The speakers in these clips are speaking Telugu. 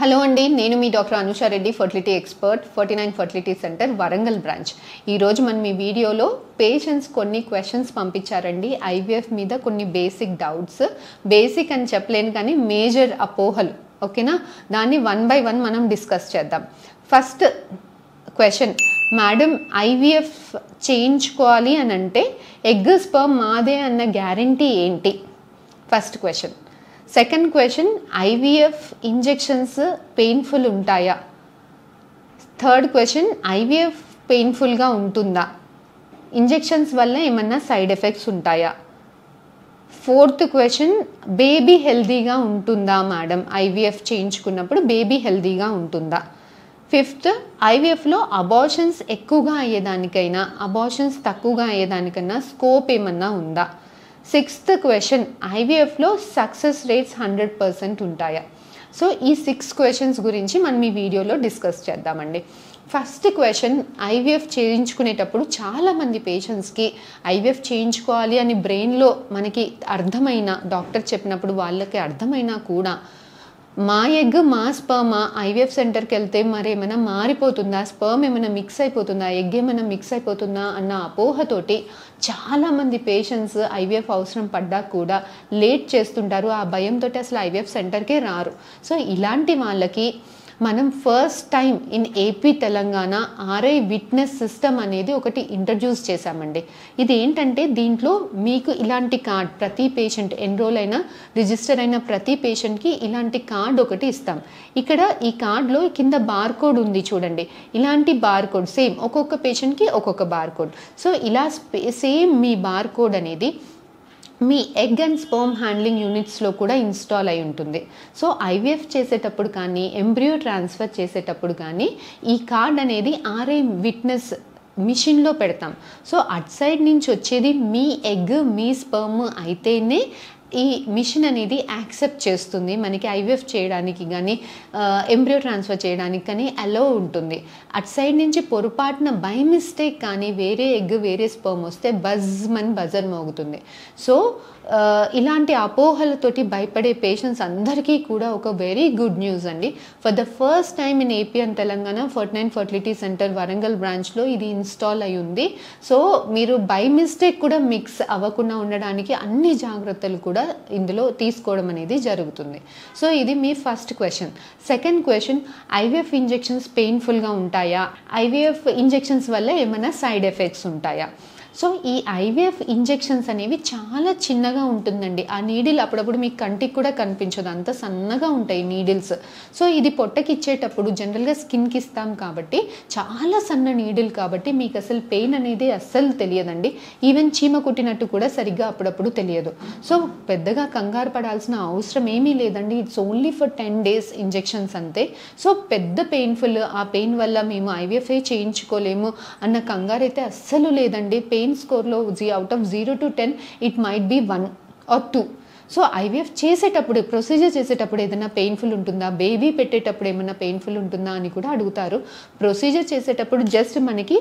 హలో అండి, నేను మీ doctor Anusha Reddy, fertility expert, 49 fertility centre Warangal branch. ఈరోజు మనం ఈ వీడియోలో పేషెంట్స్ కొన్ని క్వశ్చన్స్ పంపించారండి. ఐవీఎఫ్ మీద కొన్ని బేసిక్ డౌట్స్, బేసిక్ అని చెప్పలేను కానీ మేజర్ అపోహలు, ఓకేనా? దాన్ని 1 by 1 మనం డిస్కస్ చేద్దాం. ఫస్ట్ క్వశ్చన్, మేడం ఐవీఎఫ్ చేయించుకోవాలి అని అంటే ఎగ్ స్పర్మ్ మాదే అన్న గ్యారంటీ ఏంటి? First question. Second question, IVF injections painful ఉంటాయా? థర్డ్ క్వశ్చన్, ఐవీఎఫ్ పెయిన్ఫుల్గా ఉంటుందా? ఇంజెక్షన్స్ వల్ల ఏమన్నా సైడ్ ఎఫెక్ట్స్ ఉంటాయా? ఫోర్త్ క్వశ్చన్, బేబీ హెల్తీగా ఉంటుందా మేడం? ఐవీఎఫ్ చేయించుకున్నప్పుడు బేబీ హెల్తీగా ఉంటుందా? ఫిఫ్త్, ఐవీఎఫ్లో అబార్షన్స్ ఎక్కువగా అయ్యేదానికైనా అబార్షన్స్ తక్కువగా అయ్యేదానికన్నా స్కోప్ ఏమన్నా ఉందా? సిక్స్త్ క్వశ్చన్, ఐవీఎఫ్లో సక్సెస్ రేట్స్ 100% ఉంటాయా? సో ఈ 6 క్వశ్చన్స్ గురించి మనం ఈ వీడియోలో డిస్కస్ చేద్దామండి. ఫస్ట్ క్వశ్చన్, ఐవీఎఫ్ చేయించుకునేటప్పుడు చాలామంది పేషెంట్స్కి ఐవీఎఫ్ చేయించుకోవాలి అని బ్రెయిన్లో మనకి అర్థమైన, డాక్టర్ చెప్పినప్పుడు వాళ్ళకి అర్థమైనా కూడా మా ఎగ్ మా స్పర్మ్ ఐవీఎఫ్ సెంటర్కి వెళ్తే మరి ఏమైనా మారిపోతుందా, స్పర్మ్ ఏమైనా మిక్స్ అయిపోతుందా, ఎగ్ ఏమైనా మిక్స్ అయిపోతుందా అన్న అపోహతోటి చాలామంది పేషెంట్స్ ఐవీఎఫ్ అవసరం పడ్డా కూడా లేట్ చేస్తుంటారు. ఆ భయంతో అసలు ఐవీఎఫ్ సెంటర్కే రారు. సో ఇలాంటి వాళ్ళకి మనం first time in AP Telangana RI witness system అనేది ఒకటి ఇంట్రడ్యూస్ చేశామండి. ఇది ఏంటంటే దీంట్లో మీకు ఇలాంటి కార్డ్, ప్రతి పేషెంట్ ఎన్రోల్ అయిన రిజిస్టర్ అయిన ప్రతి పేషెంట్కి ఇలాంటి కార్డ్ ఒకటి ఇస్తాం. ఇక్కడ ఈ కార్డ్లో కింద బార్ కోడ్ ఉంది చూడండి. ఇలాంటి బార్ కోడ్ సేమ్ ఒక్కొక్క పేషెంట్కి ఒక్కొక్క బార్ కోడ్. సో ఇలా సేమ్ మీ బార్ కోడ్ అనేది మీ ఎగ్ అండ్ స్పర్మ్ హ్యాండ్లింగ్ యూనిట్స్లో కూడా ఇన్స్టాల్ అయి ఉంటుంది. సో ఐవీఎఫ్ చేసేటప్పుడు కానీ ఎంబ్రియో ట్రాన్స్ఫర్ చేసేటప్పుడు కానీ ఈ కార్డ్ అనేది ఆర్ఐ విట్నెస్ మిషన్లో పెడతాం. సో అట్ సైడ్ నుంచి వచ్చేది మీ ఎగ్ మీ స్పర్మ్ అయితేనే ఈ మిషన్ అనేది యాక్సెప్ట్ చేస్తుంది, మనకి ఐవీఎఫ్ చేయడానికి కానీ ఎంబ్రియో ట్రాన్స్ఫర్ చేయడానికి కానీ అలో ఉంటుంది. అట్ సైడ్ నుంచి పొరపాటున బై మిస్టేక్ కానీ వేరే ఎగ్ వేరే స్పర్మ్ వస్తే బజర్ మోగుతుంది. సో ఇలాంటి అపోహలతోటి భయపడే పేషెంట్స్ అందరికీ కూడా ఒక వెరీ గుడ్ న్యూస్ అండి. For the first time in AP and Telangana 49 fertility centre Warangal బ్రాంచ్లో ఇది ఇన్స్టాల్ అయి ఉంది. సో మీరు బై మిస్టేక్ కూడా మిక్స్ అవ్వకుండా ఉండడానికి అన్ని జాగ్రత్తలు కూడా ఇందులో తీసుకోవడం అనేది జరుగుతుంది. సో ఇది మీ first question. Second question, IVF injections పెయిన్ఫుల్గా ఉంటాయా? ఐవీఎఫ్ ఇంజెక్షన్స్ వల్ల ఏమైనా సైడ్ ఎఫెక్ట్స్ ఉంటాయా? సో ఈ ఐవీఎఫ్ ఇంజెక్షన్స్ అనేవి చాలా చిన్నగా ఉంటుందండి. ఆ నీడిల్ అప్పుడప్పుడు మీకు కంటికి కూడా కనిపించదు, అంత సన్నగా ఉంటాయి నీడిల్స్. సో ఇది పొట్టకి ఇచ్చేటప్పుడు జనరల్గా స్కిన్కి ఇస్తాం కాబట్టి చాలా సన్న నీడిల్ కాబట్టి మీకు అసలు పెయిన్ అనేది అస్సలు తెలియదండి. ఈవెన్ చీమ కుట్టినట్టు కూడా సరిగ్గా అప్పుడప్పుడు తెలియదు. సో పెద్దగా కంగారు పడాల్సిన అవసరం ఏమీ లేదండి. It's only for 10 days injections అంతే. సో పెద్ద పెయిన్ఫుల్, ఆ పెయిన్ వల్ల మేము ఐవీఎఫ్ చేయించుకోలేము అన్న కంగారు అయితే అస్సలు లేదండి. పెయిన్ స్కోర్లో out of 0 to 10 it might be 1 or 2. So IVF చేసేటప్పుడు, ప్రొసీజర్ చేసేటప్పుడు ఏదైనా పెయిన్ఫుల్ ఉంటుందా, బేబీ పెట్టేటప్పుడు ఏమైనా పెయిన్ఫుల్ ఉంటుందా అని కూడా అడుగుతారు. ప్రొసీజర్ చేసేటప్పుడు జస్ట్ మనకి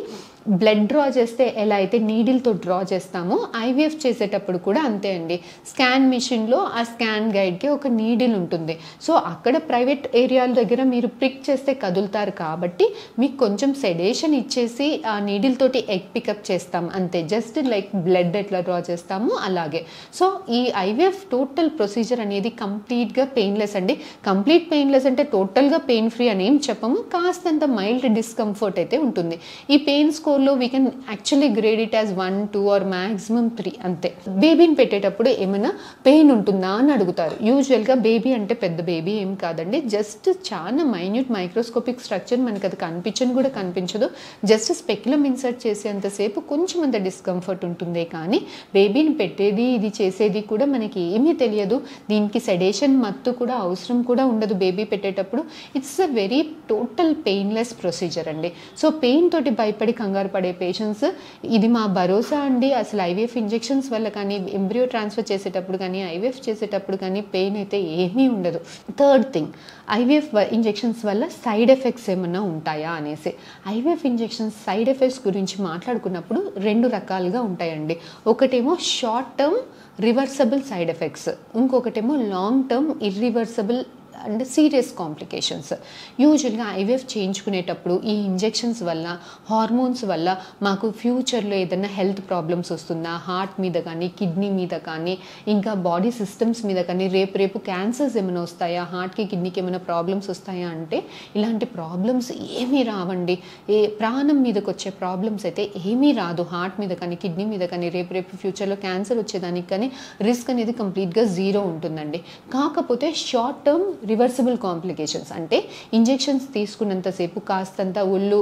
బ్లడ్ డ్రా చేస్తే ఎలా అయితే నీడిల్తో డ్రా చేస్తామో ఐవీఎఫ్ చేసేటప్పుడు కూడా అంతే అండి. స్కాన్ మిషన్లో ఆ స్కాన్ గైడ్కి ఒక నీడిల్ ఉంటుంది. సో అక్కడ ప్రైవేట్ ఏరియాల దగ్గర మీరు ప్రిక్ చేస్తే కదులుతారు కాబట్టి మీకు కొంచెం సెడేషన్ ఇచ్చేసి ఆ నీడిల్ తోటి ఎగ్ పికప్ చేస్తాం అంతే. జస్ట్ లైక్ బ్లడ్ ఎట్లా డ్రా చేస్తామో అలాగే. సో ఈ ఐవీఎఫ్ టోటల్ ప్రొసీజర్ అనేది కంప్లీట్గా పెయిన్లెస్ అండి. కంప్లీట్ పెయిన్లెస్ అంటే టోటల్గా పెయిన్ ఫ్రీ అని ఏం చెప్పము, కాస్తంత మైల్డ్ డిస్కంఫర్ట్ అయితే ఉంటుంది. ఈ పెయిన్ స్కోర్లో we can actually grade it as 1, 2 or maximum 3 అంతే. బేబీని పెట్టేటప్పుడు ఏమైనా పెయిన్ ఉంటుందా అని అడుగుతారు. యూజువల్గా బేబీ అంటే పెద్ద బేబీ ఏం కాదండి, జస్ట్ చాలా మైన్యూట్ మైక్రోస్కోపిక్ స్ట్రక్చర్, మనకి అది కనిపించని కూడా కనిపించదు. జస్ట్ స్పెక్యులమ్ ఇన్సర్ట్ చేసేంతసేపు కొంచెం అంత డిస్కంఫర్ట్ ఉంటుంది. కానీ బేబీని పెట్టేది ఇది చేసేది కూడా మనకి ఏమీ తెలియదు. దీనికి సెడేషన్ మత్తు కూడా అవసరం కూడా ఉండదు బేబీ పెట్టేటప్పుడు. It's a very total painless procedure అండి. సో పెయిన్ తోటి భయపడి కంగారు పడే పేషెంట్స్, ఇది మా భరోసా అండి. అసలు ఐవీఎఫ్ ఇంజెక్షన్స్ వల్ల కానీ ఎంబ్రియో ట్రాన్స్ఫర్ చేసేటప్పుడు కానీ ఐవీఎఫ్ చేసేటప్పుడు కానీ పెయిన్ అయితే ఏమీ ఉండదు. థర్డ్ థింగ్, ఐవీఎఫ్ ఇంజెక్షన్స్ వల్ల సైడ్ ఎఫెక్ట్స్ ఏమన్నా ఉంటాయా అనేసి. ఐవీఎఫ్ ఇంజెక్షన్స్ సైడ్ ఎఫెక్ట్స్ గురించి మాట్లాడుకున్నప్పుడు 2 రకాలుగా ఉంటాయండి. ఒకటేమో short term reversible side effects, ఇంకొకటేమో long term irreversible and serious complications. యూజువల్గా ఐవీఎఫ్ చేయించుకునేటప్పుడు ఈ ఇంజెక్షన్స్ వల్ల, హార్మోన్స్ వల్ల మాకు ఫ్యూచర్లో ఏదైనా హెల్త్ ప్రాబ్లమ్స్ వస్తుందా, హార్ట్ మీద కానీ, కిడ్నీ మీద కానీ, ఇంకా బాడీ సిస్టమ్స్ మీద కానీ, రేపు క్యాన్సర్స్ ఏమైనా వస్తాయా, హార్ట్కి కిడ్నీకి ఏమైనా ప్రాబ్లమ్స్ వస్తాయా అంటే ఇలాంటి ప్రాబ్లమ్స్ ఏమీ రావండి. ప్రాణం మీదకి వచ్చే ప్రాబ్లమ్స్ అయితే ఏమీ రాదు. హార్ట్ మీద కానీ, కిడ్నీ మీద కానీ, రేపు ఫ్యూచర్లో క్యాన్సర్ వచ్చేదానికి కానీ రిస్క్ అనేది కంప్లీట్గా జీరో ఉంటుందండి. కాకపోతే షార్ట్ టర్మ్ రివర్సిబుల్ కాంప్లికేషన్స్ అంటే ఇంజెక్షన్స్ తీసుకున్నంతసేపు కాస్తంత ఒళ్ళు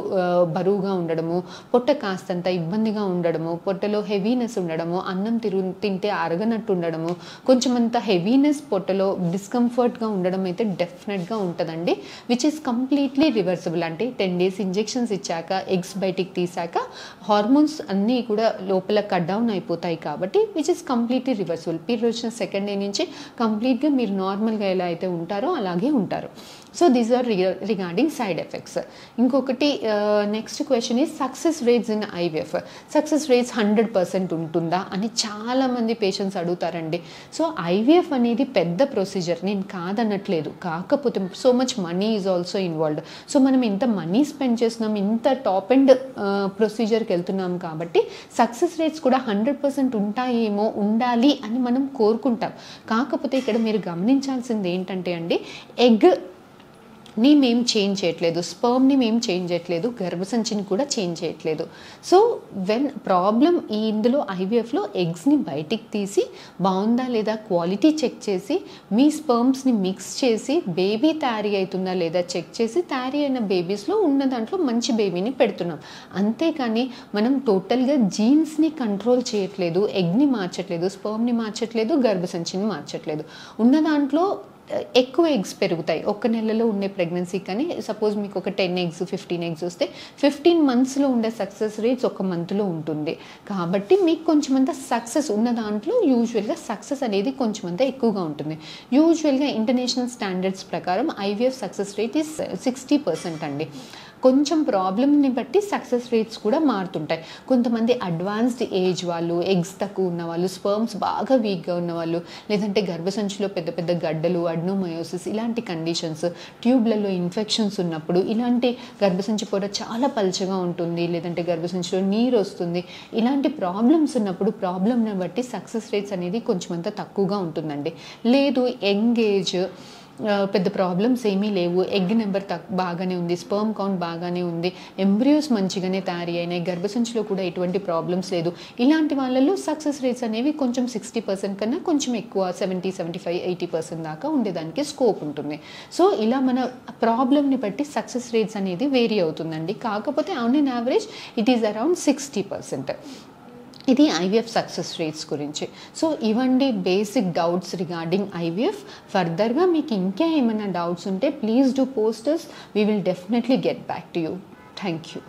బరువుగా ఉండడము, పొట్ట కాస్తంత ఇబ్బందిగా ఉండడము, పొట్టలో హెవీనెస్ ఉండడము, అన్నం తింటే అరగనట్టు ఉండడము, కొంచెం అంత హెవీనెస్ పొట్టలో డిస్కంఫర్ట్గా ఉండడం అయితే డెఫినెట్గా ఉంటుందండి. Which is completely reversible. అంటే 10 days ఇంజెక్షన్స్ ఇచ్చాక, ఎగ్స్ బయటికి తీసాక హార్మోన్స్ అన్నీ కూడా లోపల కట్ డౌన్ అయిపోతాయి కాబట్టి which is completely reversible. Period వచ్చిన సెకండ్ డే నుంచి కంప్లీట్గా మీరు నార్మల్గా ఎలా అయితే ఉంటారో అలాగే ఉంటారు. So these are regarding side effects. ఇంకొకటి next question is success rates in IVF. Success rates 100% ఉంటుందా అని చాలామంది పేషెంట్స్ అడుగుతారండి. సో ఐవీఎఫ్ అనేది పెద్ద ప్రొసీజర్, నేను కాదనట్లేదు. కాకపోతే so much money is also involved. So మనం ఇంత మనీ స్పెండ్ చేస్తున్నాం, ఇంత టాప్ అండ్ ప్రొసీజర్కి వెళ్తున్నాం కాబట్టి సక్సెస్ రేట్స్ కూడా 100% ఉంటాయేమో, ఉండాలి అని మనం కోరుకుంటాం. కాకపోతే ఇక్కడ మీరు గమనించాల్సింది ఏంటంటే అండి, ఎగ్ని మేము చేంజ్ చేయట్లేదు, స్పర్మ్ని మేము చేంజ్ చేయట్లేదు, గర్భసంచిని కూడా చేంజ్ చేయట్లేదు. సో వెన్ ప్రాబ్లం ఇందులో ఐవీఎఫ్లో ఎగ్స్ని బయటికి తీసి బాగుందా లేదా క్వాలిటీ చెక్ చేసి మీ స్పర్మ్స్ని మిక్స్ చేసి బేబీ తయారీ అవుతుందా లేదా చెక్ చేసి తయారీ అయిన బేబీస్లో ఉన్న దాంట్లో మంచి బేబీని పెడుతున్నాం. అంతేకాని మనం టోటల్గా జీన్స్ని కంట్రోల్ చేయట్లేదు, ఎగ్ని మార్చట్లేదు, స్పర్మ్ని మార్చట్లేదు, గర్భసంచిని మార్చట్లేదు. ఉన్న దాంట్లో ఎక్కువ ఎగ్స్ పెరుగుతాయి. 1 నెలలో ఉండే ప్రెగ్నెన్సీ కానీ సపోజ్ మీకు ఒక 10 eggs 15 eggs వస్తే 15 monthsలో ఉండే సక్సెస్ రేట్స్ 1 monthలో ఉంటుంది. కాబట్టి మీకు కొంచెం అంత సక్సెస్ ఉన్న దాంట్లో యూజువల్గా సక్సెస్ అనేది కొంచెం అంత ఎక్కువగా ఉంటుంది. యూజువల్గా ఇంటర్నేషనల్ స్టాండర్డ్స్ ప్రకారం ఐవీఎఫ్ సక్సెస్ రేట్ ఈస్ 60% అండి. కొంచెం ప్రాబ్లమ్ని బట్టి సక్సెస్ రేట్స్ కూడా మారుతుంటాయి. కొంతమంది అడ్వాన్స్డ్ ఏజ్ వాళ్ళు, ఎగ్స్ తక్కువ ఉన్న వాళ్ళు, స్పర్మ్స్ బాగా వీక్గా ఉన్నవాళ్ళు, లేదంటే గర్భసంచిలో పెద్ద పెద్ద గడ్డలు, అడ్నోమయోసిస్ ఇలాంటి కండిషన్స్, ట్యూబ్లలో ఇన్ఫెక్షన్స్ ఉన్నప్పుడు, ఇలాంటి గర్భసంచి పొర చాలా పల్చగా ఉంటుంది, లేదంటే గర్భసంచిలో నీరు వస్తుంది, ఇలాంటి ప్రాబ్లమ్స్ ఉన్నప్పుడు ప్రాబ్లమ్ని బట్టి సక్సెస్ రేట్స్ అనేది కొంచెం అంత తక్కువగా ఉంటుందండి. లేదు యంగ్ ఏజ్, పెద్ద ప్రాబ్లమ్స్ ఏమీ లేవు, ఎగ్ నెంబర్ బాగానే ఉంది, స్పర్మ్ కౌంట్ బాగానే ఉంది, ఎంబ్రియోస్ మంచిగానే తయారీ అయినాయి, గర్భసంచిలో కూడా ఎటువంటి ప్రాబ్లమ్స్ లేదు, ఇలాంటి వాళ్ళలో సక్సెస్ రేట్స్ అనేవి కొంచెం 60% కన్నా కొంచెం ఎక్కువ 70, 75, 80% దాకా ఉండేదానికి స్కోప్ ఉంటుంది. సో ఇలా మన ప్రాబ్లమ్ని బట్టి సక్సెస్ రేట్స్ అనేది వేరీ అవుతుందండి. కాకపోతే on N average it is around 60%. ఇది ఐవీఎఫ్ సక్సెస్ రేట్స్ గురించి. సో ఇవండి బేసిక్ డౌట్స్ రిగార్డింగ్ ఐవీఎఫ్. ఫర్దర్గా మీకు ఇంకా ఏమైనా డౌట్స్ ఉంటే please do post us. We will definitely get back to you. Thank you.